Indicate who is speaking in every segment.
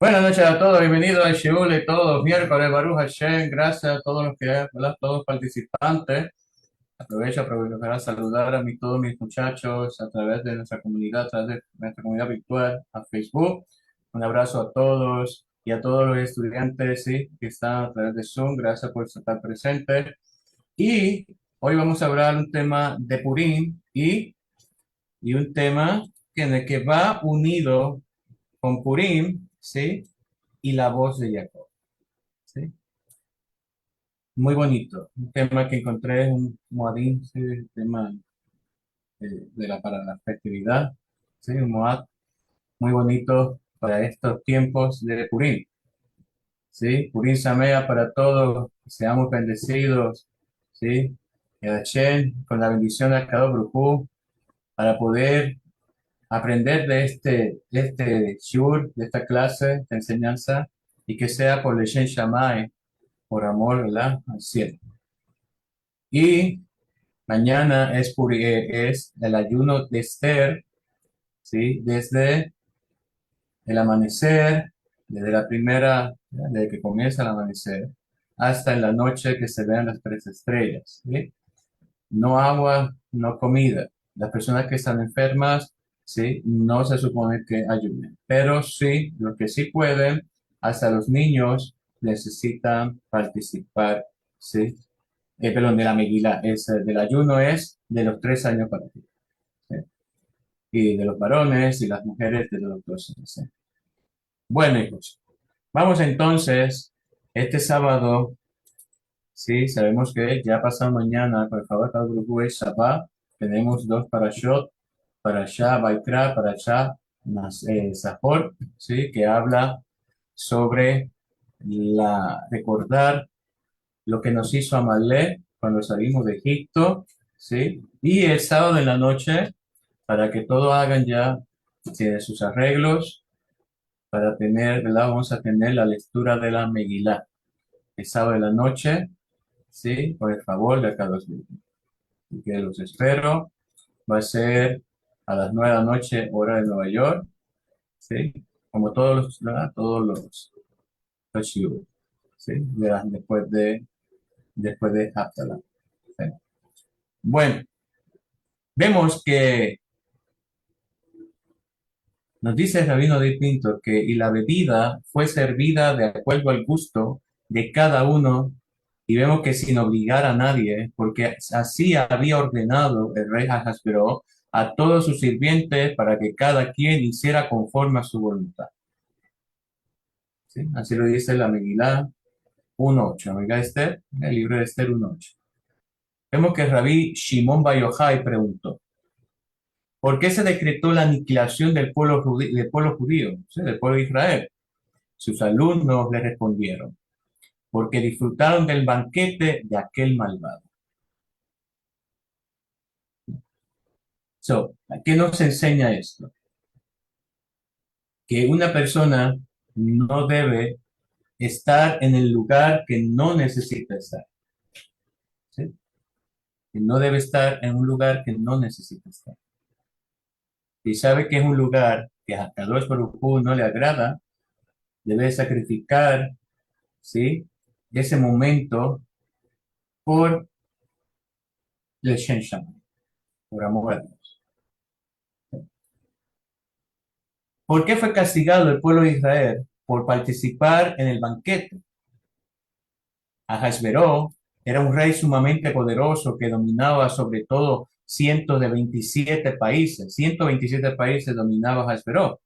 Speaker 1: Buenas noches a todos, bienvenidos a Shiur de todos, miércoles, Baruch Hashem, gracias a todos los que, ¿verdad? Todos los participantes. Aprovecho para saludar todos mis muchachos a través de nuestra comunidad, a través de nuestra comunidad virtual, a Facebook. Un abrazo a todos y a todos los estudiantes, sí, que están a través de Zoom, gracias por estar presentes. Y hoy vamos a hablar un tema de Purim y un tema en el que va unido con Purim, ¿sí? Y la voz de Jacob, ¿sí? Muy bonito. Un tema que encontré en un Moadín, ¿sí? El tema para la festividad, ¿sí? Un Moad muy bonito para estos tiempos de Purim, ¿sí? Purim Samea para todos, que seamos bendecidos, ¿sí? Y a Hashem, con la bendición de Akadosh Baruj Hu, para poder aprender de este shur, de esta clase de enseñanza, y que sea por Leshen Shammai, por amor, ¿verdad? Al cielo. Y mañana es el ayuno de Esther, ¿sí? Desde el amanecer, desde que comienza el amanecer, hasta en la noche que se vean las tres estrellas, ¿sí? No agua, no comida. Las personas que están enfermas, ¿sí? No se supone que ayunen, pero sí, los que sí pueden, hasta los niños necesitan participar, ¿sí? Perdón, de la Megilá, del ayuno es de los 3 años para ti, ¿sí? Y de los varones y las mujeres de los 12, ¿sí? Bueno, hijos, vamos entonces, este sábado, sí, sabemos que ya pasado mañana, por favor, cada grupo es Shabbat, tenemos dos parashot, parashá Baikra, parashá Zahor, sí, que habla sobre recordar lo que nos hizo Amalek cuando salimos de Egipto, ¿sí? Y el sábado de la noche, para que todos hagan ya sus arreglos, para tener, ¿verdad? Vamos a tener la lectura de la Megilá. El sábado de la noche, ¿sí? Por el favor de acá los niños. Así que los espero. Va a ser a las 9 de la noche, hora de Nueva York, ¿sí? Como todos los, ¿verdad? Todos los shiur, ¿sí? Después de Haftalah, ¿sí? Bueno, vemos que nos dice el rabino de Pinto que y la bebida fue servida de acuerdo al gusto de cada uno, y vemos que sin obligar a nadie, porque así había ordenado el rey Ahasveró a todos sus sirvientes para que cada quien hiciera conforme a su voluntad, ¿sí? Así lo dice la Megilá 1.8, la Megilá de Esther, el libro de Esther 1.8. Vemos que el rabí Shimon Bar Yochai preguntó: ¿por qué se decretó la aniquilación del pueblo judío, ¿sí? Del pueblo de Israel? Sus alumnos le respondieron: porque disfrutaron del banquete de aquel malvado. ¿Qué nos enseña esto? Que una persona no debe estar en el lugar que no necesita estar, ¿sí? Que no debe estar en un lugar que no necesita estar. Si sabe que es un lugar que a Kadosh Baruj Hu no le agrada, debe sacrificar, ¿sí? Ese momento por el Shen Shama, por amor a Dios. ¿Por qué fue castigado el pueblo de Israel? Por participar en el banquete. Ahasveró era un rey sumamente poderoso que dominaba sobre todo 127 países. 127 países dominaba Ahasveró.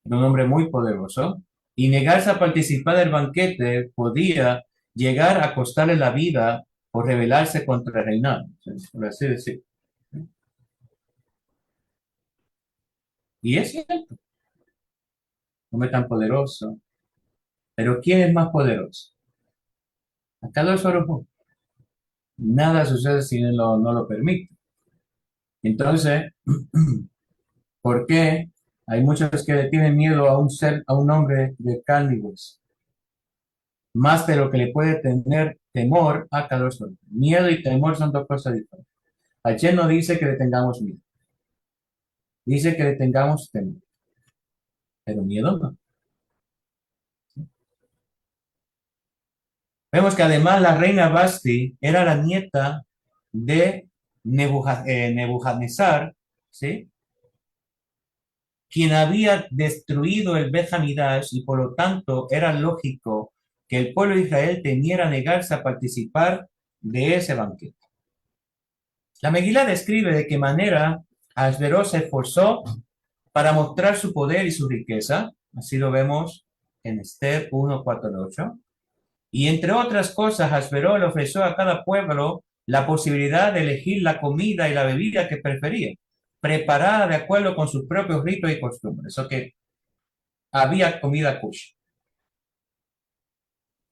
Speaker 1: Era un hombre muy poderoso. Y negarse a participar del banquete podía llegar a costarle la vida por rebelarse contra el reinado, por así decir. Y es cierto, un hombre tan poderoso. Pero ¿quién es más poderoso? Acá lo es Orojo. Nada sucede si no lo permite. Entonces, ¿por qué hay muchos que le tienen miedo a un hombre de carne y hueso? Más de lo que le puede tener temor a Kadosh Baruj Hu. Miedo y temor son dos cosas diferentes. Hashem no dice que le tengamos miedo, dice que le tengamos temor, pero miedo no. Vemos que además la reina Basti era la nieta de Nebuchadnezzar, ¿sí? Quien había destruido el Bet Hamidash, y por lo tanto era lógico que el pueblo de Israel temiera negarse a participar de ese banquete. La Megilá describe de qué manera Asveroz se esforzó para mostrar su poder y su riqueza. Así lo vemos en Esther 1:4-8. Y entre otras cosas, Asveroz le ofreció a cada pueblo la posibilidad de elegir la comida y la bebida que prefería, preparada de acuerdo con sus propios ritos y costumbres. O que había comida kosher.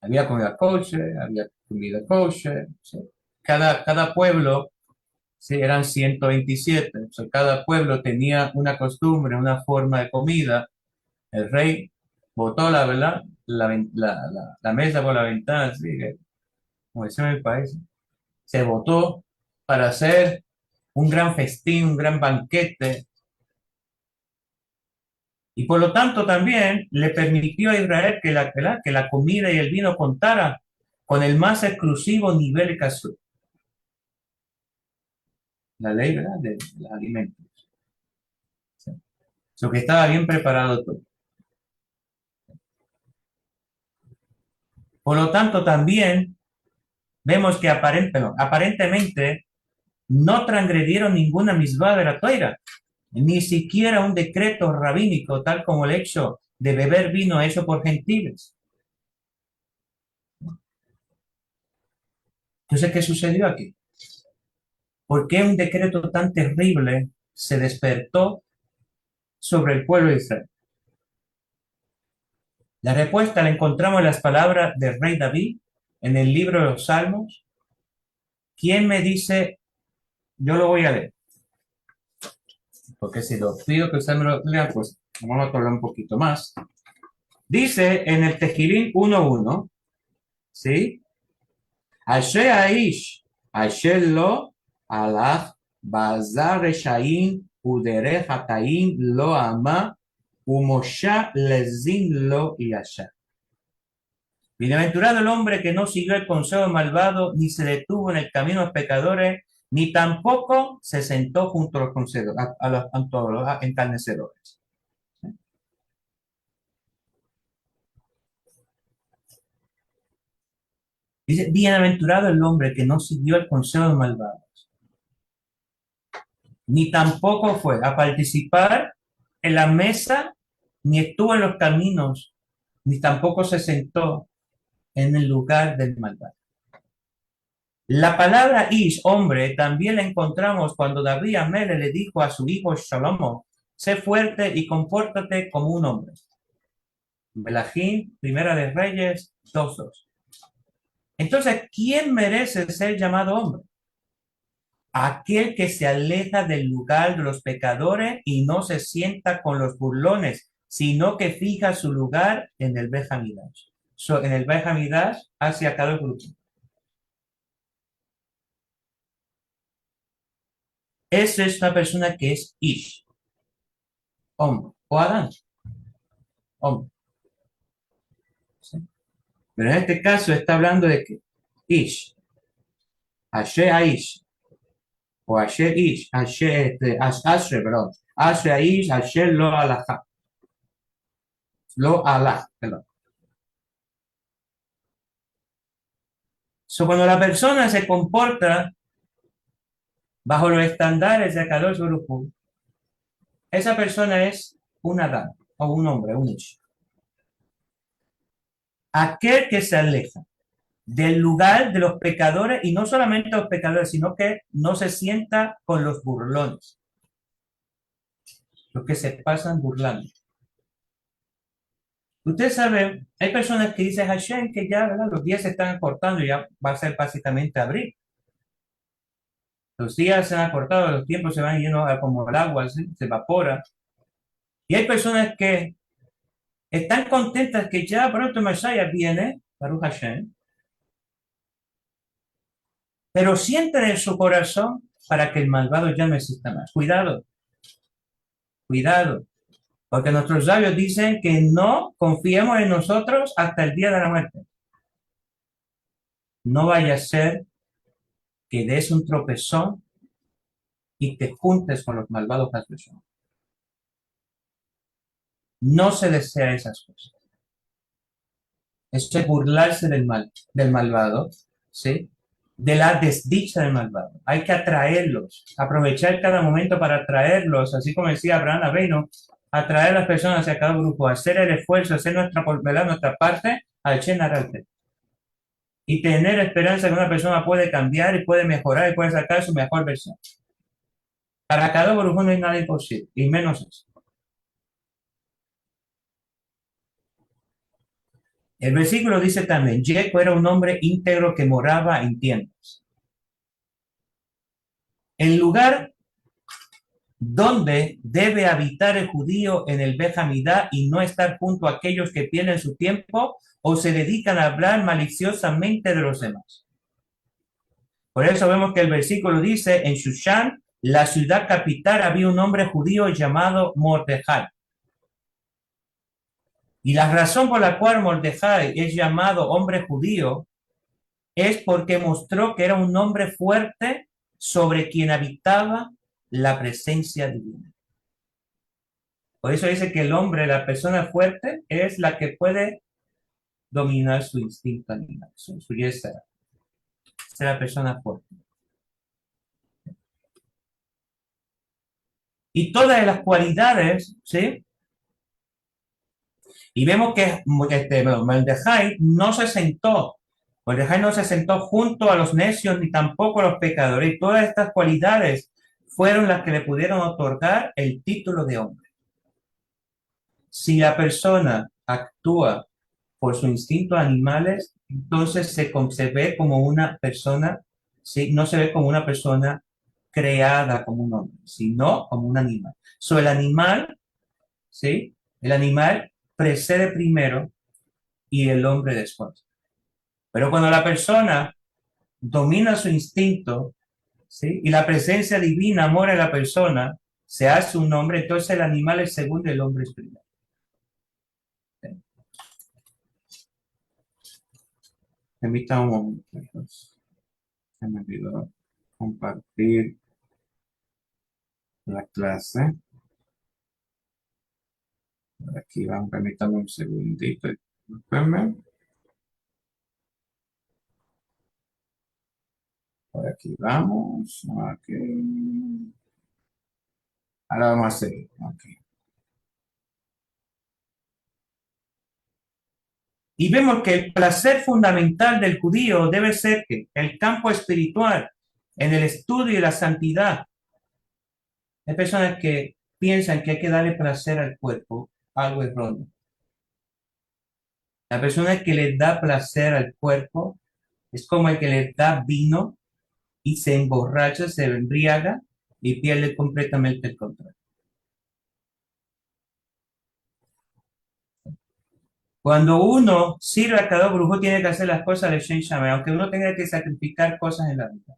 Speaker 1: Había comida kosher, había comida kosher. ¿Sí? Cada pueblo, sí, eran 127. O sea, cada pueblo tenía una costumbre, una forma de comida. El rey botó la, ¿verdad? La mesa por la ventana, así que, como decía en mi país, se votó para hacer un gran festín, un gran banquete, y por lo tanto también le permitió a Israel que la comida y el vino contara con el más exclusivo nivel casual, la ley, ¿verdad?, de los alimentos. ¿Sí? Lo que estaba bien preparado todo. Por lo tanto, también vemos que aparentemente no transgredieron ninguna misbah de la Torá, ni siquiera un decreto rabínico, tal como el hecho de beber vino hecho por gentiles. Entonces, ¿qué sucedió aquí? ¿Por qué un decreto tan terrible se despertó sobre el pueblo de Israel? La respuesta la encontramos en las palabras del rey David en el libro de los Salmos. ¿Quién me dice? Yo lo voy a leer, porque si lo pido que usted me lo lea, pues vamos a hablar un poquito más. Dice en el Tejilín 1:1, ¿sí? Asher Aish, Asher lo alach, bazar reshaim, uderech hataim lo ama, umosha lezin lo yasha. Bienaventurado el hombre que no siguió el consejo malvado, ni se detuvo en el camino de los pecadores, ni tampoco se sentó junto a los encarnecedores. Dice, bienaventurado el hombre que no siguió el consejo de malvados, ni tampoco fue a participar en la mesa, ni estuvo en los caminos, ni tampoco se sentó en el lugar del malvado. La palabra ish, hombre, también la encontramos cuando David Amélez le dijo a su hijo Shalomo, sé fuerte y compórtate como un hombre. Melahim, Primera de Reyes 2:2. Entonces, ¿quién merece ser llamado hombre? Aquel que se aleja del lugar de los pecadores y no se sienta con los burlones, sino que fija su lugar en el Bet Hamidash. En el Bet Hamidash hacia cada grupo. Esa es una persona que es Ish, hombre, o Adán, hombre. ¿Sí? Pero en este caso está hablando de que Ish, Asher Aish, o Asher Ish, Asher, perdón, Asher Aish, Asher lo alajá, lo alaj, perdón. Cuando la persona se comporta bajo los estándares de Kadosh Baruj Hu, esa persona es un Adán, o un hombre, un Ish. Aquel que se aleja del lugar de los pecadores, y no solamente los pecadores, sino que no se sienta con los burlones, los que se pasan burlando. Usted sabe, hay personas que dicen Hashem que ya, ¿verdad?, los días se están acortando y ya va a ser básicamente abril. Los días se han acortado, los tiempos se van yendo como el agua, se evapora. Y hay personas que están contentas que ya pronto Mashiach viene, Baruch Hashem, pero sienten en su corazón para que el malvado ya no exista más. Cuidado, cuidado, porque nuestros sabios dicen que no confiemos en nosotros hasta el día de la muerte. no vaya a ser que des un tropezón y te juntes con los malvados personas. No se desea esas cosas. Eso es burlarse del malvado, ¿sí? De la desdicha del malvado. Hay que atraerlos, aprovechar cada momento para atraerlos, así como decía Abraham Avino, atraer a las personas hacia cada grupo, hacer el esfuerzo, hacer nuestra parte, al Chenararte. Y tener esperanza que una persona puede cambiar y puede mejorar y puede sacar su mejor versión. Para cada grupo no hay nada imposible, y menos eso. El versículo dice también, Jeco era un hombre íntegro que moraba en tiendas. El lugar donde debe habitar el judío en el Bejamidá y no estar junto a aquellos que pierden su tiempo o se dedican a hablar maliciosamente de los demás. Por eso vemos que el versículo dice, en Shushan, la ciudad capital, había un hombre judío llamado Mordejai. Y la razón por la cual Mordejai es llamado hombre judío es porque mostró que era un hombre fuerte sobre quien habitaba la presencia divina. Por eso dice que el hombre, la persona fuerte, es la que puede dominar su instinto animal, su yesera. Es la persona fuerte. Y todas las cualidades, ¿sí? Y vemos que Mordejai no se sentó. Mordejai no se sentó junto a los necios ni tampoco a los pecadores. Y todas estas cualidades fueron las que le pudieron otorgar el título de hombre. Si la persona actúa por su instinto animales, entonces se ve como una persona, ¿sí? No se ve como una persona creada como un hombre, sino como un animal. El animal, ¿sí? El animal precede primero y el hombre después. Pero cuando la persona domina su instinto, ¿sí? Y la presencia divina mora en la persona, se hace un hombre, entonces el animal es segundo y el hombre es primero. Permítame un momento. Se me olvidó compartir la clase. Por aquí vamos, permítame un segundito. Por aquí vamos. Okay. Ahora vamos a seguir. Okay. Y vemos que el placer fundamental del judío debe ser que el campo espiritual, en el estudio y la santidad. Hay personas que piensan que hay que darle placer al cuerpo, algo erróneo. La persona que le da placer al cuerpo es como el que le da vino y se emborracha, se embriaga y pierde completamente el control. Cuando uno sirve a cada brujo, tiene que hacer las cosas de Shen Shammai, aunque uno tenga que sacrificar cosas en la vida.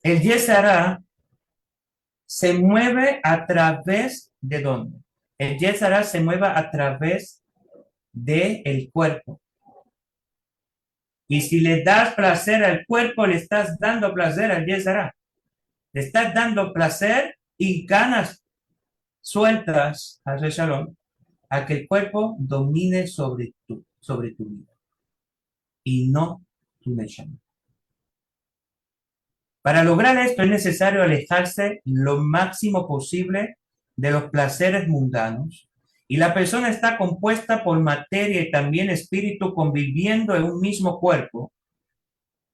Speaker 1: El Yesará se mueve a través de ¿dónde? El Yesará se mueve a través del cuerpo. Y si le das placer al cuerpo, le estás dando placer al Yesará. Le estás dando placer y ganas sueltas a Shalom a que el cuerpo domine sobre tu vida y no tu Neshama. Para lograr esto es necesario alejarse lo máximo posible de los placeres mundanos y la persona está compuesta por materia y también espíritu conviviendo en un mismo cuerpo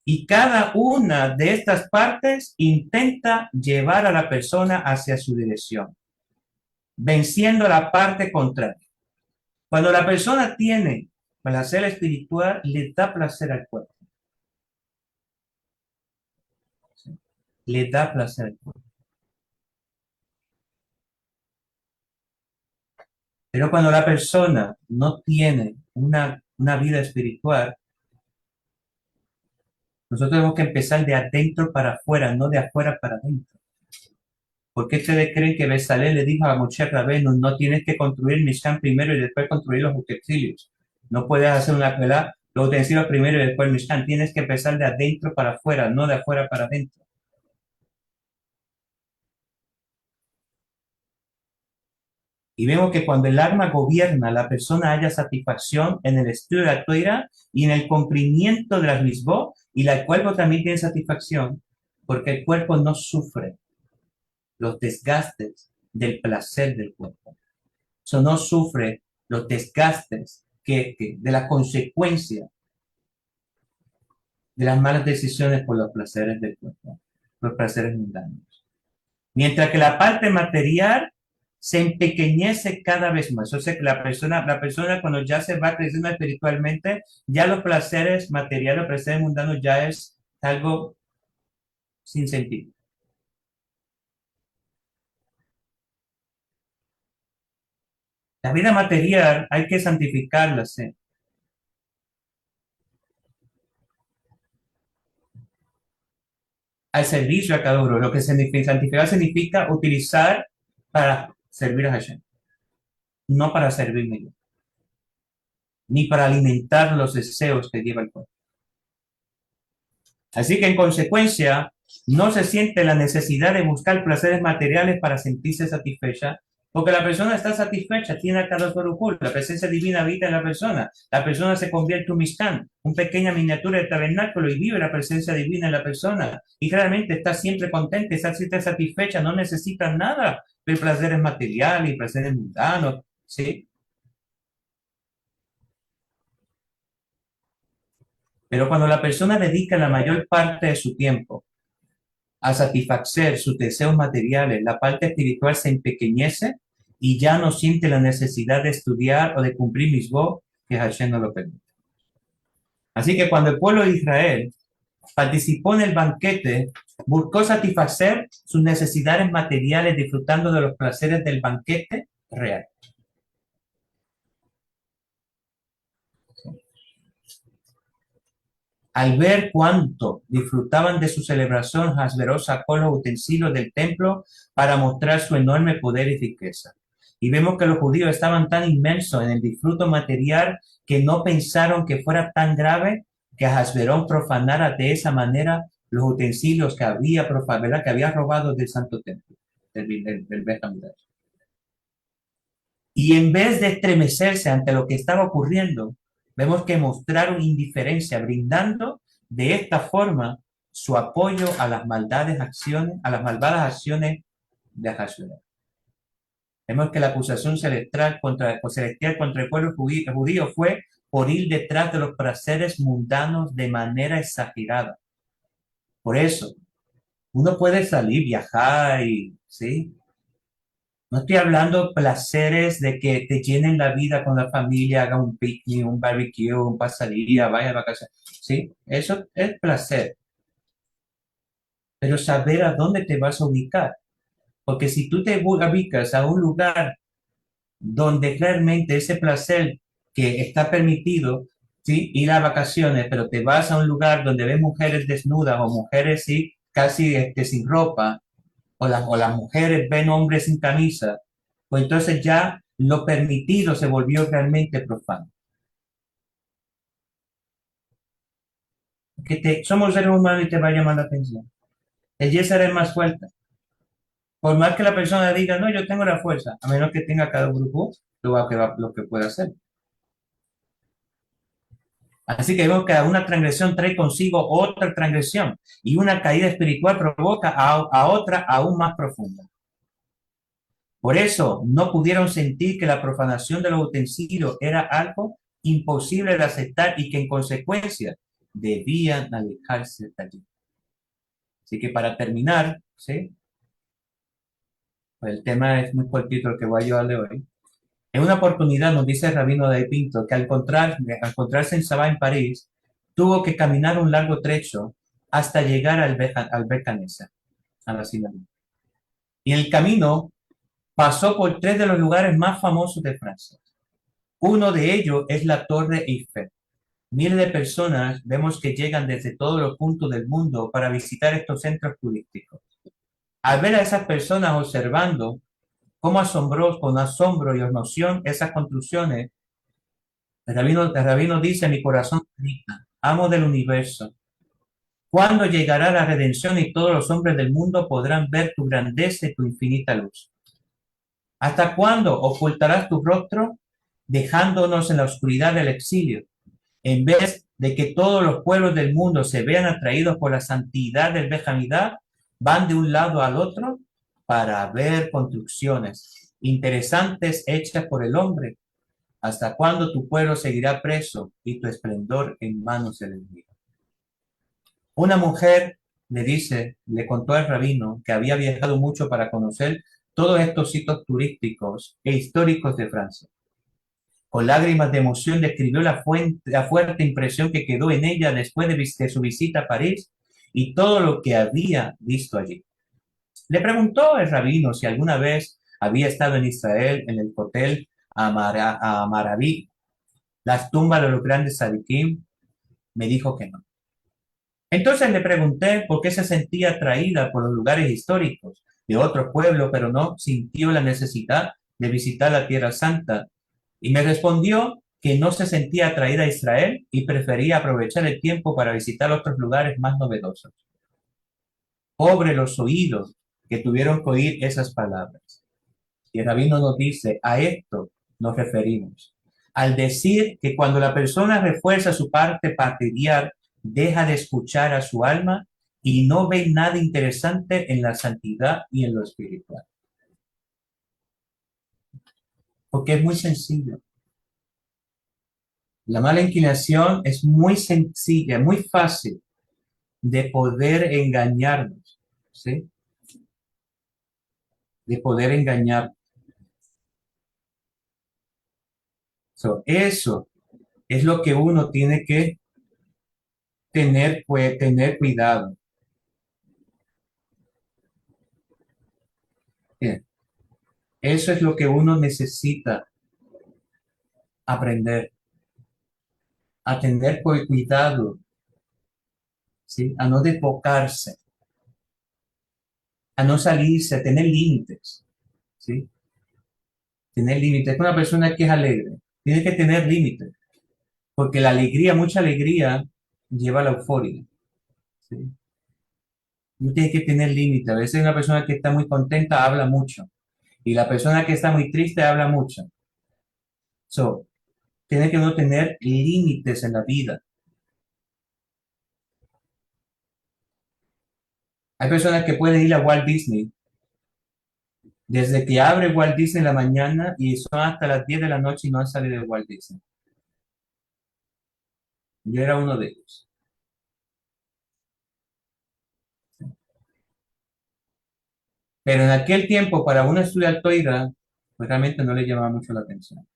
Speaker 1: y cada una de estas partes intenta llevar a la persona hacia su dirección, venciendo la parte contraria. Cuando la persona tiene placer espiritual, le da placer al cuerpo. ¿Sí? Le da placer al cuerpo. Pero cuando la persona no tiene una vida espiritual, nosotros tenemos que empezar de adentro para afuera, no de afuera para adentro. ¿Por qué ustedes creen que Besalel le dijo a Moshe Rabbeinu, no tienes que construir Mishkan primero y después construir los utensilios? No puedes hacer una, ¿verdad? Los utensilios primero y después el Mishkan. Tienes que empezar de adentro para afuera, no de afuera para adentro. Y vemos que cuando el alma gobierna, la persona haya satisfacción en el estudio de la Torah y en el cumplimiento de las misbot, y el cuerpo también tiene satisfacción, porque el cuerpo no sufre los desgastes del placer del cuerpo. Eso no sufre los desgastes de la consecuencia de las malas decisiones por los placeres del cuerpo, los placeres mundanos. Mientras que la parte material se empequeñece cada vez más. O sea que la persona cuando ya se va creciendo espiritualmente, ya los placeres materiales, los placeres mundanos ya es algo sin sentido. La vida material hay que santificarla, ¿sí? Al servicio a cada uno. Lo que significa santificar significa utilizar para servir a Hashem, no para servirme yo, ni para alimentar los deseos que lleva el cuerpo. Así que en consecuencia, no se siente la necesidad de buscar placeres materiales para sentirse satisfecha, porque la persona está satisfecha, tiene a Kadosh Baruj Hu, la presencia divina habita en la persona se convierte en un mishkan, una pequeña miniatura de tabernáculo y vive la presencia divina en la persona, y realmente está siempre contenta, está siempre satisfecha, no necesita nada de placeres materiales y placeres mundanos, ¿sí? Pero cuando la persona dedica la mayor parte de su tiempo a satisfacer sus deseos materiales, la parte espiritual se empequeñece y ya no siente la necesidad de estudiar o de cumplir misbot que Hashem no lo permite. Así que cuando el pueblo de Israel participó en el banquete, buscó satisfacer sus necesidades materiales disfrutando de los placeres del banquete real. Al ver cuánto disfrutaban de su celebración, Hasbero sacó los utensilios del templo para mostrar su enorme poder y riqueza. Y vemos que los judíos estaban tan inmersos en el disfruto material que no pensaron que fuera tan grave que Hasberón profanara de esa manera los utensilios que había, ¿verdad? Que había robado del Santo Templo, del Bet HaMikdash. Y en vez de estremecerse ante lo que estaba ocurriendo, vemos que mostraron indiferencia, brindando de esta forma su apoyo a las a las malvadas acciones de Ahasuerus. Vemos que la acusación celestial contra el pueblo judío fue por ir detrás de los placeres mundanos de manera exagerada. Por eso, uno puede salir, viajar y, ¿sí? No estoy hablando placeres de que te llenen la vida con la familia, haga un picnic, un barbecue, un pasadía, vaya a vacaciones. Sí, eso es placer. Pero saber a dónde te vas a ubicar. Porque si tú te ubicas a un lugar donde realmente ese placer que está permitido, ¿sí? Ir a vacaciones, pero te vas a un lugar donde ves mujeres desnudas o mujeres, sí, casi sin ropa, o las mujeres ven hombres sin camisa, pues entonces ya lo permitido se volvió realmente profano. Somos seres humanos y te va a llamar la atención. El Yesar es más fuerte. Por más que la persona diga, no, yo tengo la fuerza, a menos que tenga cada grupo lo que puede hacer. Así que vemos que una transgresión trae consigo otra transgresión y una caída espiritual provoca a otra aún más profunda. Por eso no pudieron sentir que la profanación de los utensilios era algo imposible de aceptar y que en consecuencia debían alejarse de allí. Así que para terminar, ¿sí? Pues el tema es muy cortito el que voy a llevarle hoy. En una oportunidad nos dice el rabino de Pinto que al encontrarse en Saba, en París, tuvo que caminar un largo trecho hasta llegar al Bet Canessa, a la sinagoga. Y en el camino pasó por tres de los lugares más famosos de Francia. Uno de ellos es la Torre Eiffel. Miles de personas vemos que llegan desde todos los puntos del mundo para visitar estos centros turísticos. Al ver a esas personas observando cómo asombró con asombro y emoción esas construcciones,
Speaker 2: El rabino dice, mi corazón grita, amo del universo. ¿Cuándo llegará la redención y todos los hombres del mundo podrán ver tu grandeza y tu infinita luz? ¿Hasta cuándo ocultarás tu rostro dejándonos en la oscuridad del exilio? En vez de que todos los pueblos del mundo se vean atraídos por la santidad del Behamidá, van de un lado al otro para ver construcciones interesantes hechas por el hombre. ¿Hasta cuándo tu pueblo seguirá preso y tu esplendor en manos del enemigo? Una mujer le contó al rabino que había viajado mucho para conocer todos estos sitios turísticos e históricos de Francia. Con lágrimas de emoción describió la fuerte impresión que quedó en ella después de su visita a París y todo lo que había visto allí. Le preguntó el rabino si alguna vez había estado en Israel, en el hotel Amaraví, las tumbas de los grandes tzadikim. Me dijo que no. Entonces le pregunté por qué se sentía atraída por los lugares históricos de otros pueblos, pero no sintió la necesidad de visitar la Tierra Santa. Y me respondió que no se sentía atraída a Israel y prefería aprovechar el tiempo para visitar otros lugares más novedosos. Pobre los oídos que tuvieron que oír esas palabras. Y el rabino nos dice, a esto nos referimos. Al decir que cuando la persona refuerza su parte material, deja de escuchar a su alma y no ve nada interesante en la santidad y en lo espiritual. Porque es muy sencillo. La mala inclinación es muy sencilla, muy fácil de poder engañarnos, ¿sí? De poder engañar. Eso es lo que uno tiene que tener cuidado. Bien, eso es lo que uno necesita aprender, a tener cuidado, ¿sí? A no desbocarse, a no salirse, a tener límites, ¿sí? Tener límites. Es una persona que es alegre, tiene que tener límites, porque la alegría, mucha alegría, lleva a la euforia, ¿sí? Uno tiene que tener límites. A veces una persona que está muy contenta habla mucho, y la persona que está muy triste habla mucho. So, tiene que uno tener límites en la vida. Hay personas que pueden ir a Walt Disney desde que abre Walt Disney en la mañana y son hasta las 10 de la noche y no han salido de Walt Disney. Yo era uno de ellos. Pero en aquel tiempo, para uno estudiar Toira, pues realmente no le llamaba mucho la atención.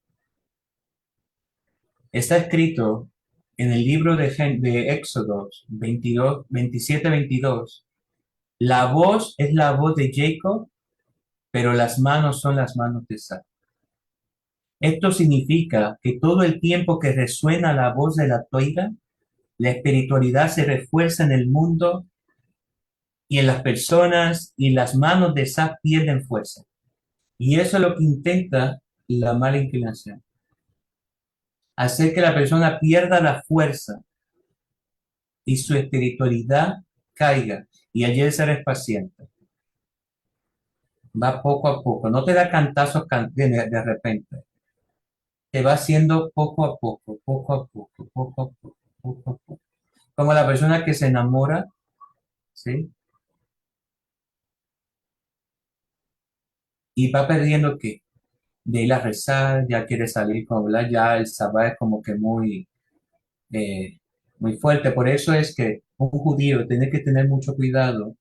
Speaker 2: Está escrito en el libro de Éxodo 22, 27-22. La voz es la voz de Jacob, pero las manos son las manos de Isaac. Esto significa que todo el tiempo que resuena la voz de la Toira, la espiritualidad se refuerza en el mundo y en las personas y las manos de Isaac pierden fuerza. Y eso es lo que intenta la mala inclinación. Hacer que la persona pierda la fuerza y su espiritualidad caiga. Y allí el ser es paciente. Va poco a poco. No te da cantazos de repente. Te va haciendo poco a poco, poco a poco, poco a poco, poco a poco. Como la persona que se enamora, ¿sí? Y va perdiendo que de ir a rezar, ya quiere salir con hablar, ya el sabbat es como que eh, muy fuerte. Por eso es que un judío tiene que tener mucho cuidado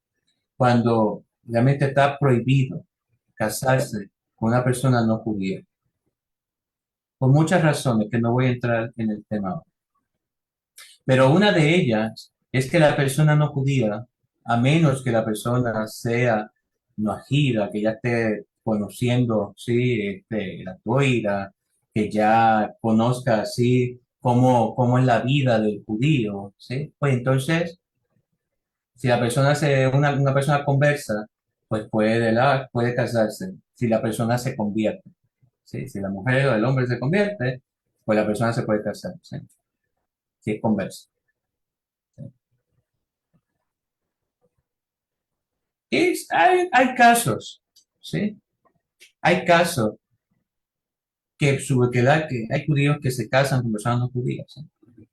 Speaker 2: cuando realmente está prohibido casarse con una persona no judía. Por muchas razones que no voy a entrar en el tema ahora. Pero una de ellas es que la persona no judía, a menos que la persona sea no ajida, que ya esté conociendo, sí, la toira, que ya conozca, sí, cómo es la vida del judío, sí, pues entonces, si la persona una persona conversa, pues puede casarse, si la persona se convierte, sí, si la mujer o el hombre se convierte, pues la persona se puede casar, ¿sí? Si es conversa. Hay casos, ¿sí? Hay casos que hay judíos que se casan con personas no judías, ¿sí?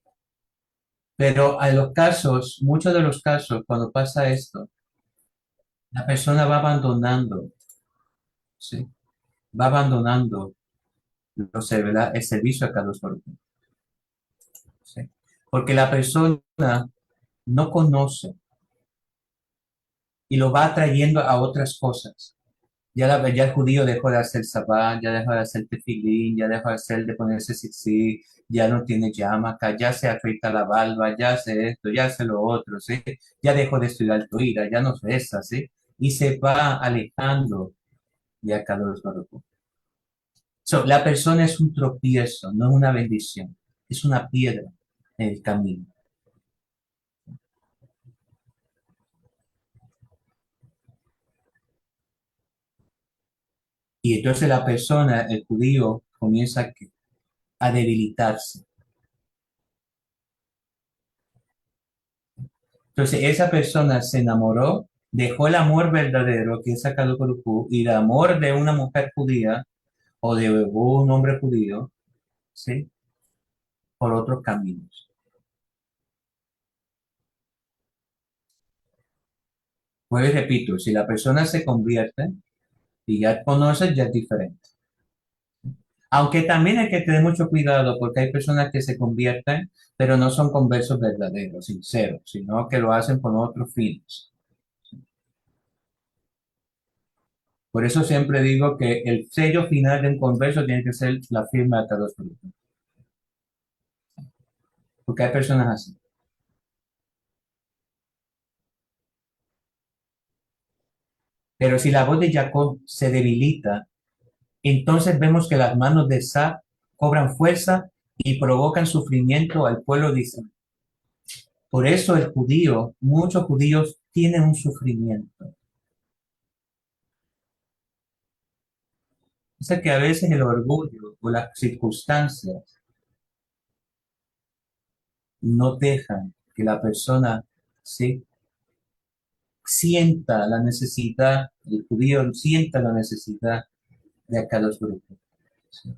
Speaker 2: Pero hay los casos, muchos de los casos, cuando pasa esto, la persona va abandonando, ¿sí? Va abandonando el servicio a Carlos Baruch, ¿sí? Porque la persona no conoce y lo va atrayendo a otras cosas. Ya el judío dejó de hacer sabán, ya dejó de hacer tefilín, ya dejó de hacer de ponerse tzitzit, ya no tiene yarmulke, ya se afeita la barba, ya hace esto, ya hace lo otro, ¿sí? Ya dejó de estudiar Torah, ya no reza, ¿sí? Y se va alejando de Akadosh Baruj Hu. La persona es un tropiezo, no es una bendición, es una piedra en el camino. Y entonces la persona, el judío, comienza a debilitarse. Entonces esa persona se enamoró, dejó el amor verdadero que es sacado por Hu, y el amor de una mujer judía o de un hombre judío, ¿sí? Por otros caminos. Pues repito, si la persona se convierte y ya conoce, ya es diferente. Aunque también hay que tener mucho cuidado porque hay personas que se convierten, pero no son conversos verdaderos, sinceros, sino que lo hacen con otros fines. Por eso siempre digo que el sello final de un converso tiene que ser la firma de Kadosh Baruj Hu, porque hay personas así. Pero si la voz de Jacob se debilita, entonces vemos que las manos de Sa cobran fuerza y provocan sufrimiento al pueblo de Israel. Por eso muchos judíos tienen un sufrimiento. O sea que a veces el orgullo o las circunstancias no dejan que la persona, ¿sí?, sienta la necesidad, el judío sienta la necesidad de acá los grupos. ¿Sí?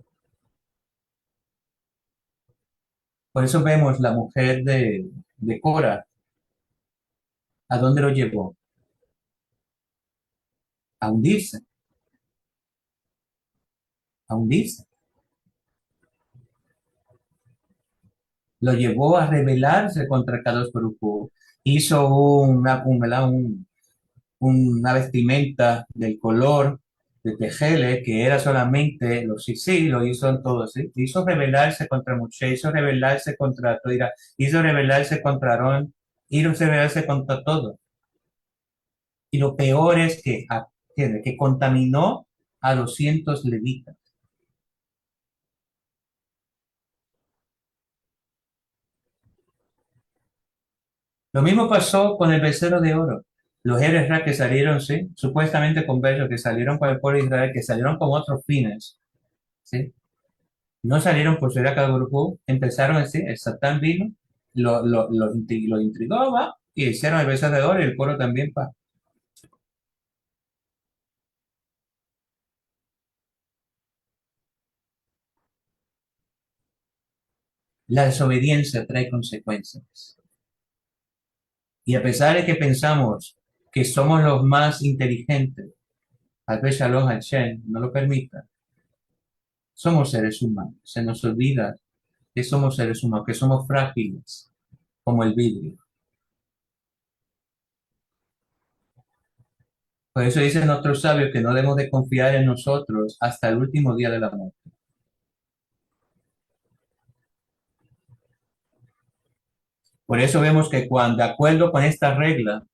Speaker 2: Por eso vemos la mujer de Cora, ¿a dónde lo llevó? A hundirse, a hundirse. Lo llevó a rebelarse contra Kadosh Baruj Hu. Hizo una vestimenta del color de Tejele, que era solamente los sí, lo hizo en todo, ¿sí? Hizo rebelarse contra Moshe, hizo rebelarse contra Toira, hizo rebelarse contra Aarón, hizo rebelarse contra todo. Y lo peor es que contaminó a 200 levitas. Lo mismo pasó con el becerro de oro. Los Erezra que salieron, sí, supuestamente conversos, que salieron con el pueblo de Israel, que salieron con otros fines, sí, no salieron por ser acá grupo, empezaron así, el Satán vino, lo intrigó, va, y hicieron el becerro de oro y el pueblo también, pa. La desobediencia trae consecuencias. Y a pesar de que pensamos que somos los más inteligentes, tal vez Shalom Hashem no lo permita, somos seres humanos. Se nos olvida que somos seres humanos, que somos frágiles, como el vidrio. Por eso dicen nuestros sabios que no debemos de confiar en nosotros hasta el último día del amor. Por eso vemos que de acuerdo con esta regla,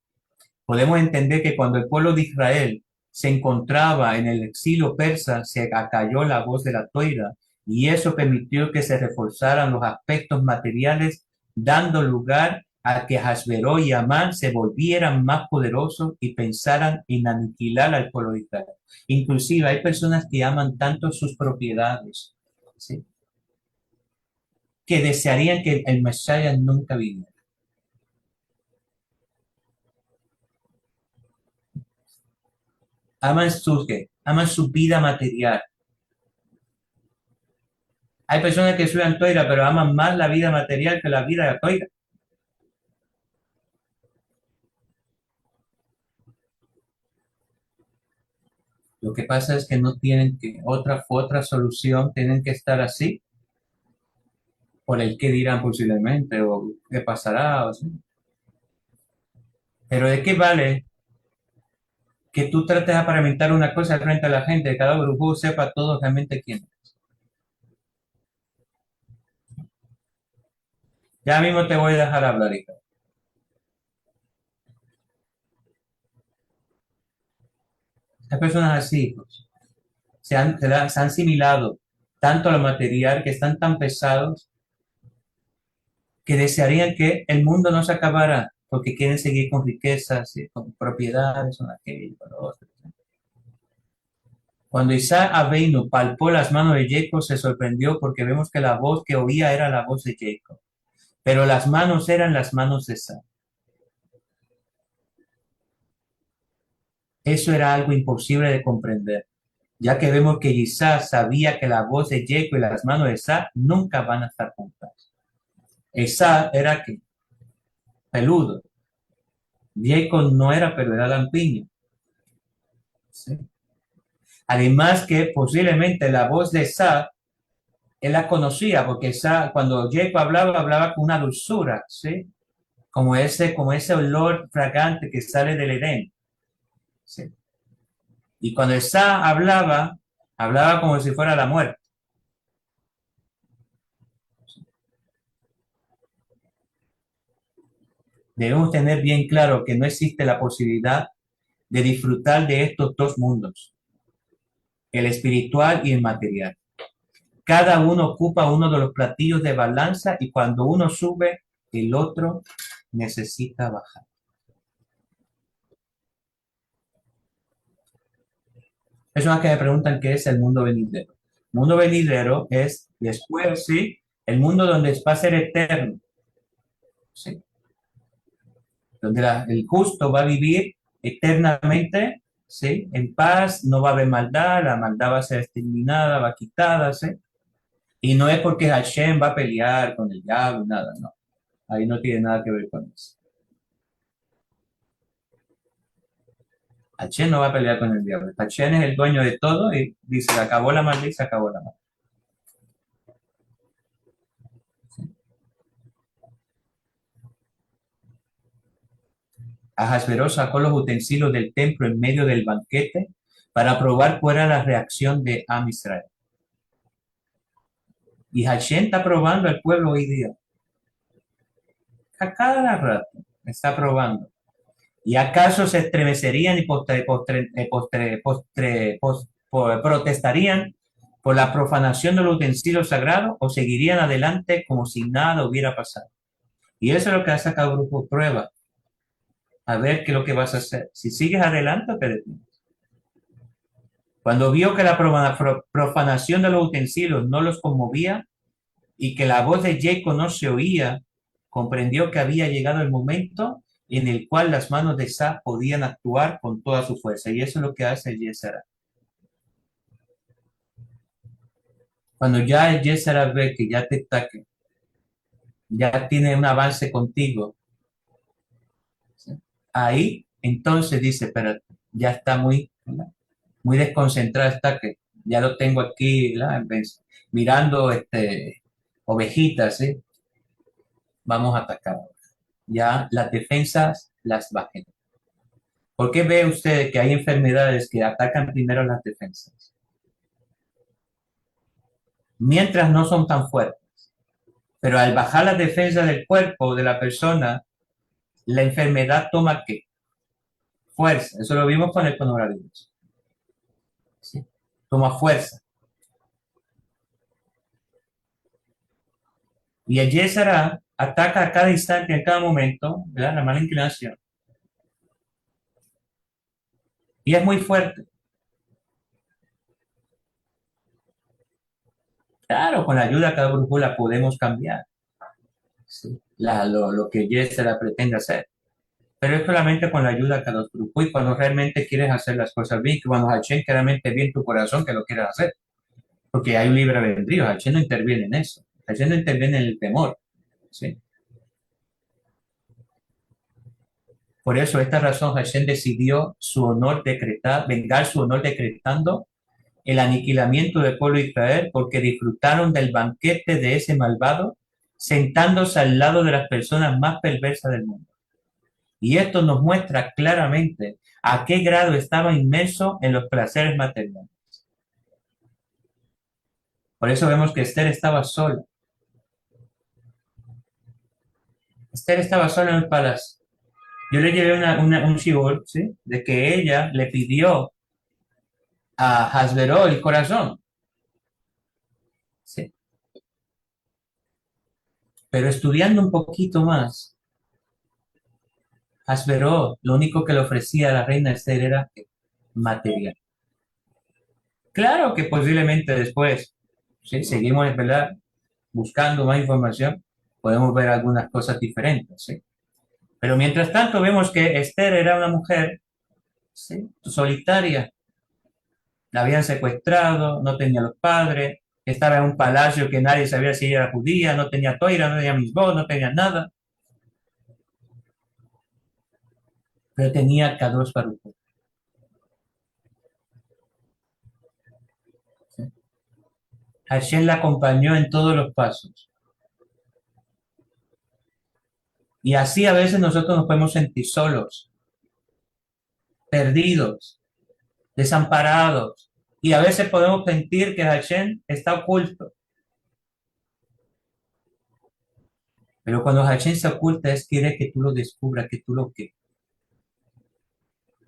Speaker 2: podemos entender que cuando el pueblo de Israel se encontraba en el exilio persa, se acalló la voz de la toira y eso permitió que se reforzaran los aspectos materiales, dando lugar a que Hasbero y Amán se volvieran más poderosos y pensaran en aniquilar al pueblo de Israel. Inclusive hay personas que aman tanto sus propiedades, ¿sí?, que desearían que el Mesías nunca viniera. Aman su vida material. Hay personas que estudian toira, pero aman más la vida material que la vida de la toira. Lo que pasa es que no tienen que otra solución, tienen que estar así por el que dirán posiblemente o qué pasará. O sea. Pero ¿de qué vale que tú trates de aparentar una cosa frente a la gente, que cada grupo sepa todo realmente quién es? Ya mismo te voy a dejar hablar, hija. Las personas así, pues, se han asimilado tanto a lo material que están tan pesados que desearían que el mundo no se acabara porque quieren seguir con riquezas, con propiedades, con aquello, con lo otro. Cuando Isaac Aveinu palpó las manos de Jacob, se sorprendió porque vemos que la voz que oía era la voz de Jacob, pero las manos eran las manos de Isaac. Eso era algo imposible de comprender, ya que vemos que Isaac sabía que la voz de Jacob y las manos de Isaac nunca van a estar juntas. Isaac era que peludo, Jacob no era, pero era lampiño. ¿Sí? Además que posiblemente la voz de Isaac él la conocía porque cuando Jacob hablaba, hablaba con una dulzura, ¿sí? Como ese olor fragante que sale del Edén, ¿sí? Y cuando Esa hablaba como si fuera la muerte. Debemos tener bien claro que no existe la posibilidad de disfrutar de estos dos mundos, el espiritual y el material. Cada uno ocupa uno de los platillos de balanza y cuando uno sube, el otro necesita bajar. Personas que me preguntan qué es el mundo venidero. El mundo venidero es después, ¿sí? El mundo donde va a ser eterno, ¿sí? Donde el justo va a vivir eternamente, ¿sí? En paz, no va a haber maldad, la maldad va a ser exterminada, va quitada, ¿sí? Y no es porque Hashem va a pelear con el diablo, nada, no. Ahí no tiene nada que ver con eso. Hashem no va a pelear con el diablo. Hashem es el dueño de todo y dice, se acabó la maldad y se acabó la maldad. Ahasverós sacó los utensilios del templo en medio del banquete para probar cuál era la reacción de Am Israel. Y Hashem está probando al pueblo hoy día. A cada rato está probando. ¿Y acaso se estremecerían y protestarían por la profanación de los utensilios sagrados o seguirían adelante como si nada hubiera pasado? Y eso es lo que ha sacado el grupo prueba. A ver qué es lo que vas a hacer. Si sigues adelante o te detienes. Cuando vio que la profanación de los utensilios no los conmovía y que la voz de Jacob no se oía, comprendió que había llegado el momento en el cual las manos de Esa podían actuar con toda su fuerza. Y eso es lo que hace el Yesera. Cuando ya el Yesera ve que ya te ataque, ya tiene un avance contigo, ¿sí? Ahí entonces dice, pero ya está muy desconcentrado, está que ya lo tengo aquí, mirando ovejitas, ¿sí? Vamos a atacar. Ya las defensas las bajen. ¿Por qué ve usted que hay enfermedades que atacan primero las defensas? Mientras no son tan fuertes. Pero al bajar la defensa del cuerpo de la persona, la enfermedad toma ¿qué? Fuerza. Eso lo vimos con el coronavirus. ¿Sí? Toma fuerza. Y el Yesara ataca a cada instante, en cada momento, ¿verdad? La mala inclinación. Y es muy fuerte. Claro, con la ayuda de cada grupo la podemos cambiar, ¿sí? Lo que Yesera pretende hacer. Pero es solamente con la ayuda de cada grupo y cuando realmente quieres hacer las cosas bien, que cuando Hashem claramente ve en tu corazón que lo quieres hacer. Porque hay un libre albedrío, Hashem no interviene en eso. Hashem no interviene en el temor, ¿sí? Por eso, esta razón, Hashem decidió su honor decretar, vengar su honor decretando el aniquilamiento del pueblo de Israel porque disfrutaron del banquete de ese malvado, sentándose al lado de las personas más perversas del mundo. Y esto nos muestra claramente a qué grado estaba inmerso en los placeres materiales. Por eso vemos que Esther estaba sola. Esther estaba sola en el palacio. Yo le llevé un shibor, ¿sí? De que ella le pidió a Hasberó el corazón, ¿sí? Pero estudiando un poquito más, Hasberó lo único que le ofrecía a la reina Esther era material. Claro que posiblemente después, ¿sí? Seguimos, ¿verdad? Buscando más información, podemos ver algunas cosas diferentes, ¿sí? Pero mientras tanto vemos que Esther era una mujer, ¿sí? Solitaria, la habían secuestrado, no tenía los padres, estaba en un palacio que nadie sabía si ella era judía, no tenía toira, no tenía misbod, no tenía nada, pero tenía Kadosh Baruj Hu, ¿sí? Hashem la acompañó en todos los pasos. Y así a veces nosotros nos podemos sentir solos, perdidos, desamparados. Y a veces podemos sentir que Hashem está oculto. Pero cuando Hashem se oculta es quiere que tú lo descubras, que tú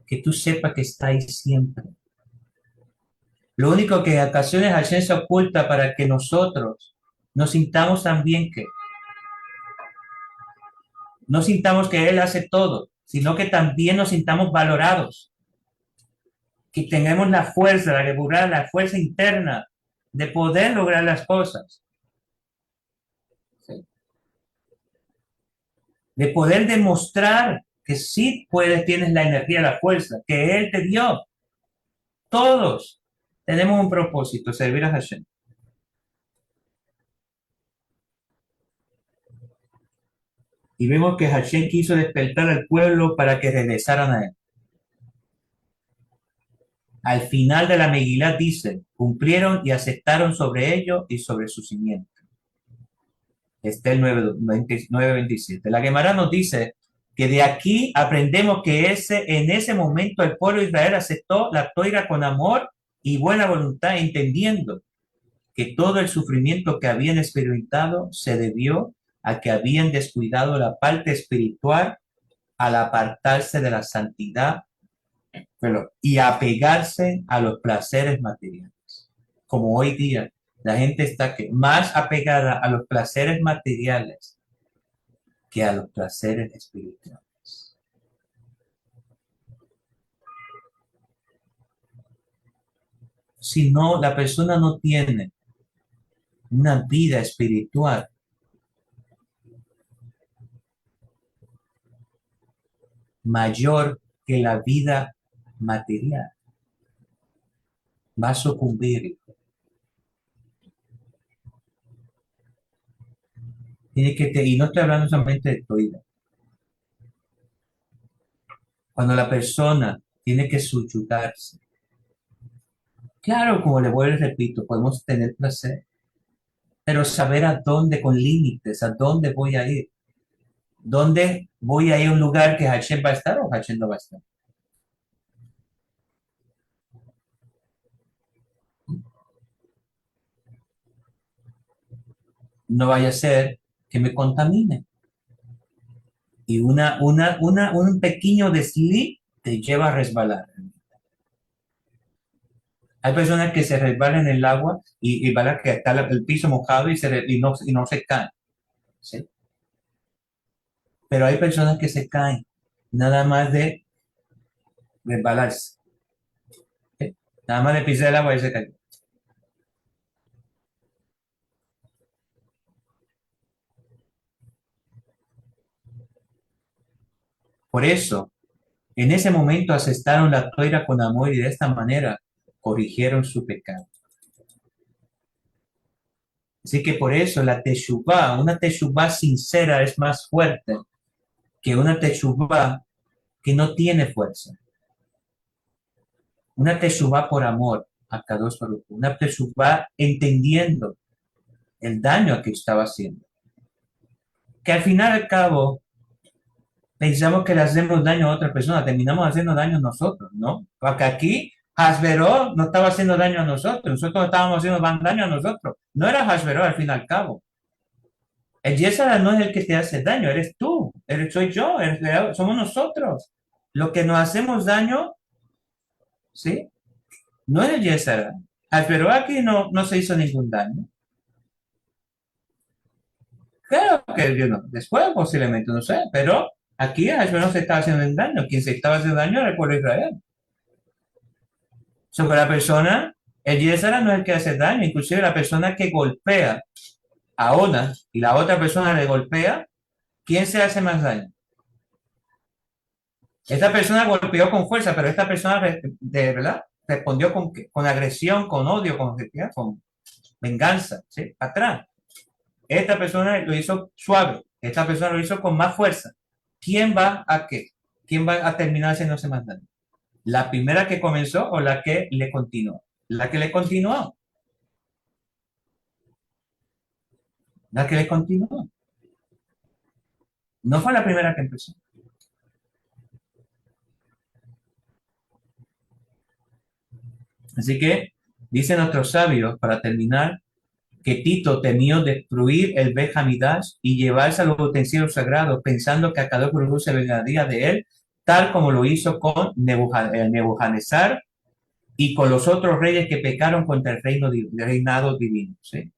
Speaker 2: que tú sepas que está ahí siempre. Lo único que en ocasiones Hashem se oculta para que nosotros nos sintamos también que, no sintamos que Él hace todo, sino que también nos sintamos valorados, que tengamos la fuerza interna de poder lograr las cosas, ¿sí? De poder demostrar que sí puedes, tienes la energía, la fuerza, que Él te dio. Todos tenemos un propósito, servir a Hashem. Y vemos que Hashem quiso despertar al pueblo para que regresaran a Él. Al final de la Megilá dice, cumplieron y aceptaron sobre ello y sobre su simiente. Este es el 9:27. La Gemara nos dice que de aquí aprendemos que en ese momento el pueblo de Israel aceptó la toira con amor y buena voluntad, entendiendo que todo el sufrimiento que habían experimentado se debió a que habían descuidado la parte espiritual al apartarse de la santidad y apegarse a los placeres materiales. Como hoy día, la gente está más apegada a los placeres materiales que a los placeres espirituales. Si no, la persona no tiene una vida espiritual mayor que la vida material, va a sucumbir. Y no estoy hablando solamente de toira. Cuando la persona tiene que subyugarse, claro, como le vuelvo y repito, podemos tener placer, pero saber a dónde, con límites, a dónde voy a ir. ¿Dónde voy a ir a un lugar que Hashem va a estar o Hashem no va a estar? No vaya a ser que me contamine. Y un pequeño desliz te lleva a resbalar. Hay personas que se resbalan en el agua y van a que está el piso mojado y no se caen, ¿sí? Pero hay personas que se caen nada más de resbalarse, ¿sí? Nada más de pisar el agua y se caen. Por eso, en ese momento aceptaron la toira con amor y de esta manera corrigieron su pecado. Así que por eso la teshuvá, una teshuvá sincera es más fuerte que una teshuvá que no tiene fuerza. Una teshuvá por amor a Kadosh Baruj Hu, una teshuvá entendiendo el daño que estaba haciendo. Que al final y al cabo pensamos que le hacemos daño a otra persona, terminamos haciendo daño a nosotros, ¿no? Porque aquí Hasberó no estaba haciendo daño a nosotros estábamos haciendo daño a nosotros. No era Hasberó al fin y al cabo. El Yesara no es el que te hace daño, eres tú, soy yo, somos nosotros. Lo que nos hacemos daño, ¿sí? No es el Yesara. Hasberó aquí no se hizo ningún daño. Claro que yo no, después posiblemente, no sé, pero aquí Hasberó no se estaba haciendo daño. Quien se estaba haciendo daño era el pueblo de Israel. Sobre la persona, el Yesara no es el que hace daño, inclusive la persona que golpea a una y la otra persona le golpea, ¿quién se hace más daño? Esta persona golpeó con fuerza, pero esta persona de verdad respondió con agresión, con odio, con venganza, ¿sí? Atrás. Esta persona lo hizo suave, esta persona lo hizo con más fuerza. ¿Quién va a qué? ¿Quién va a terminar haciéndose más daño? ¿La primera que comenzó o la que le continuó? La que le continuó. La que le continuó. No fue la primera que empezó. Así que, dicen nuestros sabios, para terminar, que Tito temió destruir el Beit Hamidash y llevarse a los utensilios sagrados, pensando que Akadosh Baruj Hu se vengaría de él, tal como lo hizo con Nebuchadnezzar y con los otros reyes que pecaron contra el reinado divino. ¿Sí?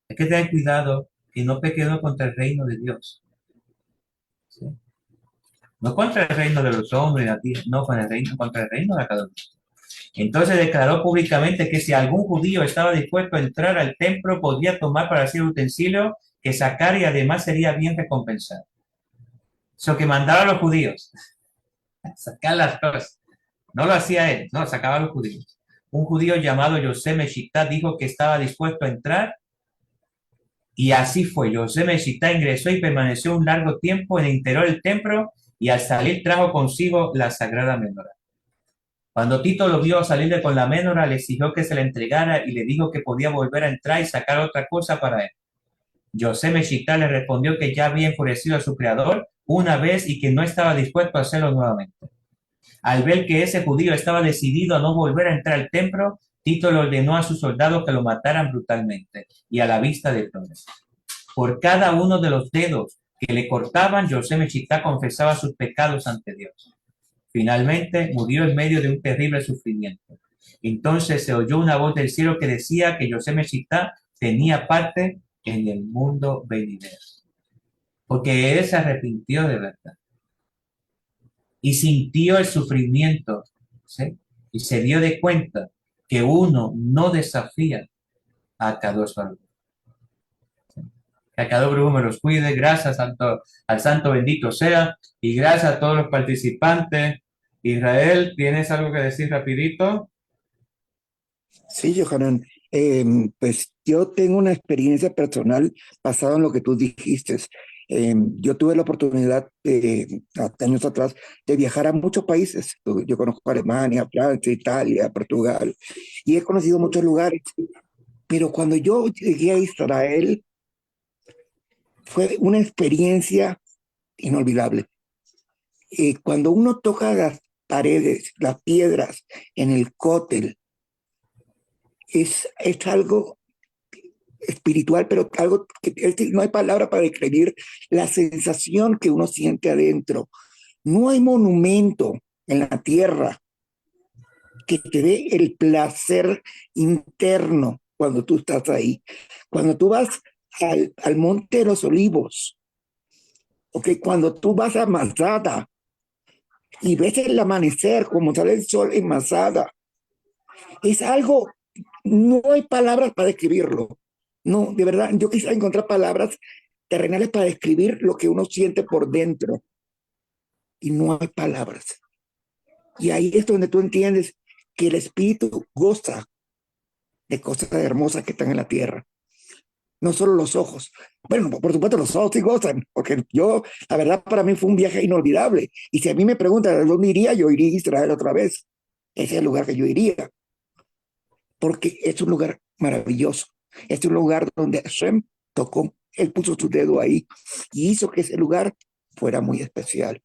Speaker 2: Hay que tener cuidado que no pequemos contra el reino de Dios. ¿Sí? No contra el reino de los hombres, no contra el reino de Akadosh. Entonces declaró públicamente que si algún judío estaba dispuesto a entrar al templo, podía tomar para sí el utensilio que sacar y además sería bien recompensado. Eso que mandaba a los judíos a sacar las cosas. No lo hacía él, no, sacaba a los judíos. Un judío llamado Yosef Meshitá dijo que estaba dispuesto a entrar y así fue. Yosef Meshitá ingresó y permaneció un largo tiempo en el interior del templo y al salir trajo consigo la sagrada menorá. Cuando Tito lo vio salir con la menora, le exigió que se la entregara y le dijo que podía volver a entrar y sacar otra cosa para él. Yosef Meshitá le respondió que ya había enfurecido a su creador una vez y que no estaba dispuesto a hacerlo nuevamente. Al ver que ese judío estaba decidido a no volver a entrar al templo, Tito le ordenó a sus soldados que lo mataran brutalmente y a la vista de todos. Por cada uno de los dedos que le cortaban, Yosef Meshitá confesaba sus pecados ante Dios. Finalmente murió en medio de un terrible sufrimiento. Entonces se oyó una voz del cielo que decía que Yosef Meshitá tenía parte en el mundo venidero. Porque él se arrepintió de verdad. Y sintió el sufrimiento. ¿Sí? Y se dio de cuenta que uno no desafía a Kadosh Baruj Hu. Que Kadosh Baruj Hu me los cuide. Gracias al santo bendito sea. Y gracias a todos los participantes. Israel, ¿tienes algo que decir rapidito?
Speaker 3: Sí, Johanan, pues yo tengo una experiencia personal basada en lo que tú dijiste. Yo tuve la oportunidad años atrás de viajar a muchos países. Yo conozco Alemania, Francia, Italia, Portugal y he conocido muchos lugares. Pero cuando yo llegué a Israel fue una experiencia inolvidable. Cuando uno toca las paredes, las piedras en el cótel, es algo espiritual, pero algo que no hay palabra para describir la sensación que uno siente adentro. No hay monumento en la tierra que te dé el placer interno cuando tú estás ahí. Cuando tú vas al Monte de los Olivos, cuando tú vas a Masada y ves el amanecer, como sale el sol en Masada, es algo, no hay palabras para describirlo. No, de verdad, yo quisiera encontrar palabras terrenales para describir lo que uno siente por dentro. y no hay palabras. Y ahí es donde tú entiendes que el espíritu goza de cosas hermosas que están en la tierra. No solo los ojos. Bueno, por supuesto, los ojos sí gozan, porque yo, la verdad, para mí fue un viaje inolvidable. Y si a mí me preguntan a dónde iría, yo iría a Israel otra vez. Ese es el lugar que yo iría, porque es un lugar maravilloso. Es un lugar donde Hashem tocó, él puso su dedo ahí y hizo que ese lugar fuera muy especial.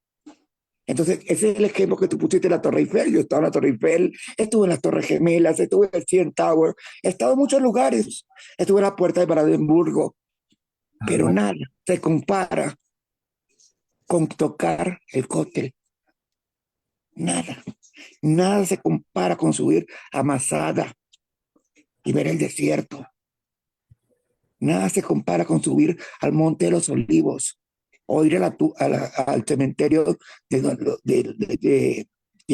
Speaker 3: Entonces, ese es el ejemplo que tú pusiste en la Torre Eiffel. Yo estaba en la Torre Eiffel, estuve en las Torres Gemelas, estuve en el CN Tower, he estado en muchos lugares. Estuve en la Puerta de Brandenburgo, pero
Speaker 1: Bueno,
Speaker 3: nada se compara con tocar el cóctel. Nada, nada se compara con subir a Masada y ver el desierto. Nada se compara con subir al Monte de los Olivos o ir al cementerio de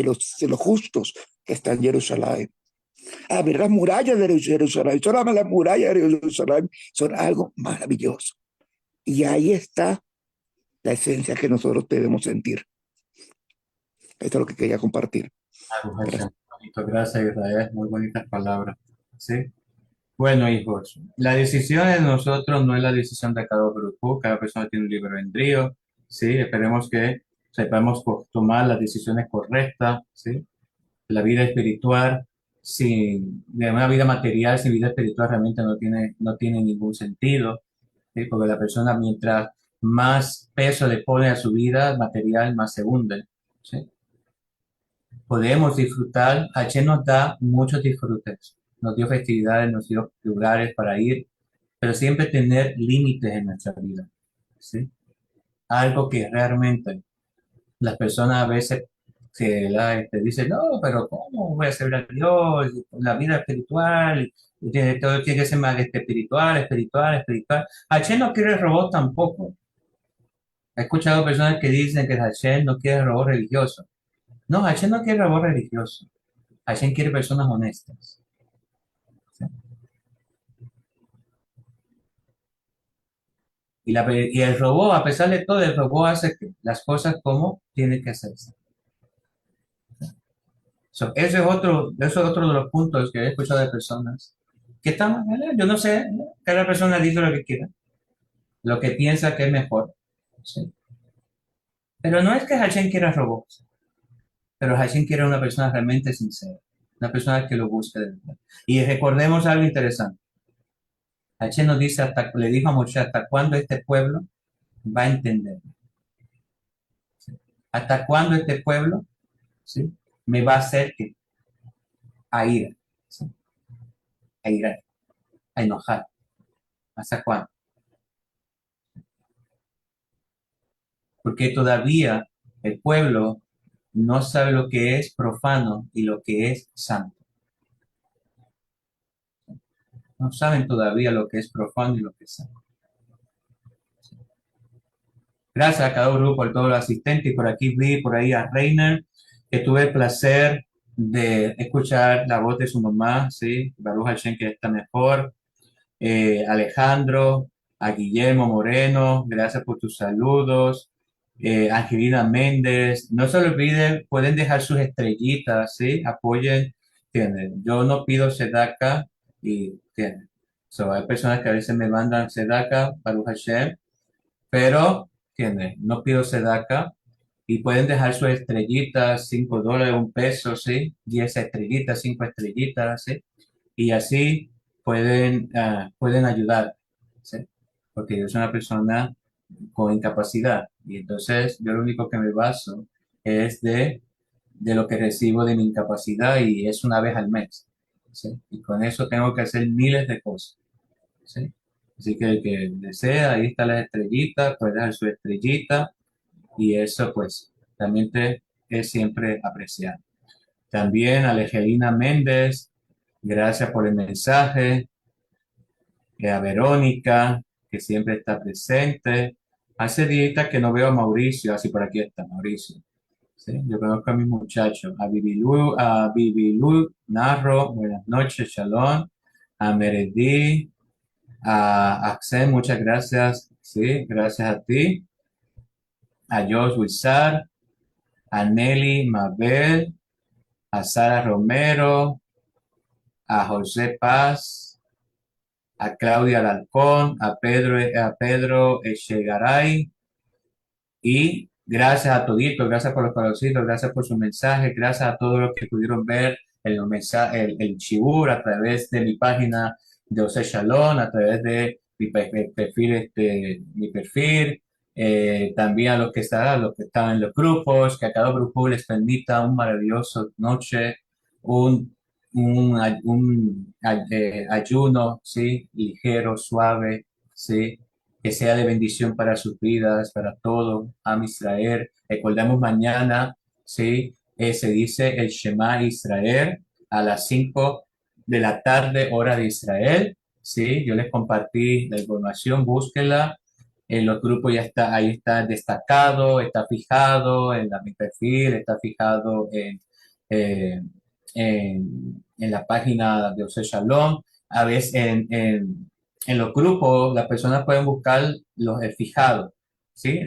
Speaker 3: los justos que está en Jerusalén. A ver las murallas de Jerusalén, solamente las murallas de Jerusalén son algo maravilloso. Y ahí está la esencia que nosotros debemos sentir. Esto es lo que quería compartir.
Speaker 1: Baruch
Speaker 3: Gracias.
Speaker 1: Hashem. Bonito, gracias Israel, muy bonitas palabras. ¿Sí? Bueno, hijos, la decisión de nosotros no es la decisión de cada grupo, cada persona tiene un libre albedrío, ¿sí? Esperemos que sepamos tomar las decisiones correctas, ¿sí? La vida espiritual, de una vida material sin vida espiritual realmente no tiene ningún sentido, ¿sí? Porque la persona mientras más peso le pone a su vida material, más se hunde, ¿sí? Podemos disfrutar, H nos da muchos disfrutes, nos dio festividades, nos dio lugares para ir, pero siempre tener límites en nuestra vida, ¿sí? Algo que realmente las personas a veces dicen, no, pero ¿cómo voy a servir a Dios? La vida espiritual, todo tiene que ser más espiritual, espiritual, espiritual. Hashem no quiere robots tampoco. He escuchado personas que dicen que Hashem no quiere robots religiosos. No, Hashem no quiere robots religiosos. Hashem quiere personas honestas. ¿Sí? Y el robot, a pesar de todo, el robot hace las cosas como tiene que hacerse. Ese es otro de los puntos que he escuchado de personas que están, yo no sé, cada persona dice lo que quiera, lo que piensa que es mejor. ¿Sí? Pero no es que Hashem quiera robots, pero Hashem quiere una persona realmente sincera, una persona que lo busque de verdad. Y recordemos algo interesante. Hashem nos dice, le dijo a Moshe, ¿hasta cuándo este pueblo va a entender? ¿Sí? ¿Hasta cuándo este pueblo, ¿sí?, me va a hacer a ir, ¿sí?, a ir, a enojar? ¿Hasta cuándo? Porque todavía el pueblo no sabe lo que es profano y lo que es santo. No saben todavía lo que es profano y lo que es santo. Gracias a cada grupo, a todos los asistentes, y por aquí vi por ahí a Reiner, que tuve el placer de escuchar la voz de su mamá, ¿sí? Baruch Hashem, que está mejor. Alejandro, a Guillermo Moreno, gracias por tus saludos. Angelina Méndez, no se olviden, pueden dejar sus estrellitas, ¿sí? Apoyen, ¿entienden? Yo no pido sedaka y, ¿entienden? Hay personas que a veces me mandan sedaka, Baruch Hashem, pero, ¿entienden? No pido sedaka y pueden dejar sus estrellitas, $5, $1, ¿sí? 10 estrellitas, 5 estrellitas, ¿sí? Y así pueden ayudar, ¿sí? Porque yo soy una persona con incapacidad y entonces yo lo único que me baso es de lo que recibo de mi incapacidad y es una vez al mes, ¿sí? Y con eso tengo que hacer miles de cosas, ¿sí? Así que el que desea, ahí está la estrellita, puede dejar su estrellita y eso pues realmente es siempre apreciado. También a Legelina Méndez, gracias por el mensaje. A Verónica, que siempre está presente. Hace días que no veo a Mauricio, así por aquí está Mauricio. ¿Sí? Yo conozco a mis muchachos, a Bibilú Narro, buenas noches, Shalom, a Meredith, a Axel, muchas gracias, sí, gracias a ti, a Josh Wizard,
Speaker 2: a Nelly Mabel, a Sara Romero, a José Paz, a Claudia Alarcón, a Pedro Echegaray, y gracias a toditos, gracias por los conocidos, gracias por su mensaje, gracias a todos los que pudieron ver el Chibur a través de mi página de Ose Shalom, a través de mi perfil, también a los que estaban en los grupos, que a cada grupo les permita un maravilloso noche, un, ayuno, ¿sí? Ligero, suave, ¿sí? Que sea de bendición para sus vidas, para todo, Am Israel. Recordemos mañana, ¿sí? Se dice el Shema Israel a las 5 de la tarde, hora de Israel, ¿sí? Yo les compartí la información, búsquenla. En los grupos ya está, ahí está destacado, está fijado mi perfil, está fijado eh, en la página de Ose Shalom. A veces en los grupos las personas pueden buscar el fijado, ¿sí?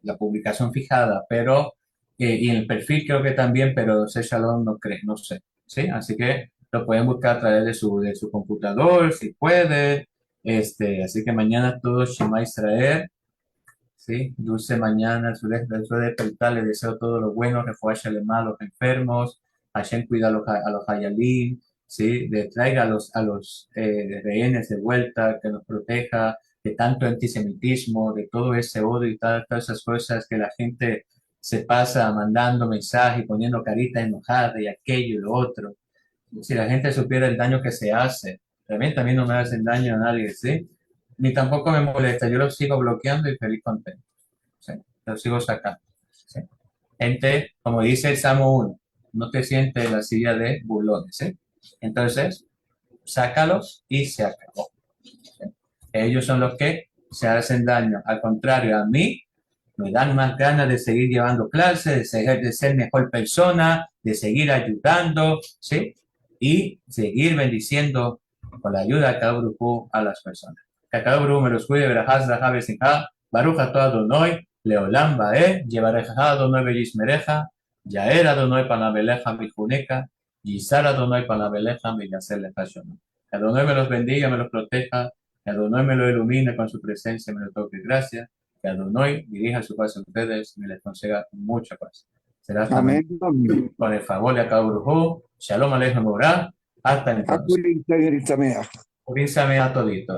Speaker 2: La publicación fijada, pero, y en el perfil creo que también, pero Ose Shalom no cree, no sé, ¿sí? Así que lo pueden buscar a través de su computador, si puede. Así que mañana todo Shema Israel, ¿sí? Dulce mañana, su despertar, les deseo todo lo bueno, refuerza a los enfermos, Hashem cuida a los hayalim, ¿sí? Le traiga a los rehenes de vuelta, que nos proteja de tanto antisemitismo, de todo ese odio y todas esas cosas que la gente se pasa mandando mensajes, poniendo carita enojada y aquello y lo otro. Si la gente supiera el daño que se hace, realmente a mí no me hacen daño a nadie, ¿sí? Ni tampoco me molesta, yo los sigo bloqueando y feliz contento. ¿Sí? Los sigo sacando. ¿Sí? Gente, como dice el Salmo 1, no te sientes en la silla de burlones. ¿Sí? Entonces, sácalos y se acabó. ¿Sí? Ellos son los que se hacen daño. Al contrario, a mí me dan más ganas de seguir llevando clases, de ser mejor persona, de seguir ayudando, ¿sí? Y seguir bendiciendo con la ayuda de cada grupo a las personas. Que cada grupo me los cuide, verajaz, rajabe, sinja, baruch ato Adonai, leolam bae, llevareja Adonai beyismereja, yaer Adonai panabeleja mijuneca, yisar Adonai panabeleja miyaseleja shona. Que Adonai me los bendiga, me los proteja, que Adonai me lo ilumine con su presencia, me lo toque gracia, que Adonai dirija su paz a ustedes y me les conceda mucha paz. Será hasta mañana.
Speaker 3: Amén. Amén.
Speaker 2: Con el favor de Akadosh, Shalom Aleichem Borah. Hasta entonces.
Speaker 3: Hakuli Sameach.
Speaker 2: Urínsame a todito.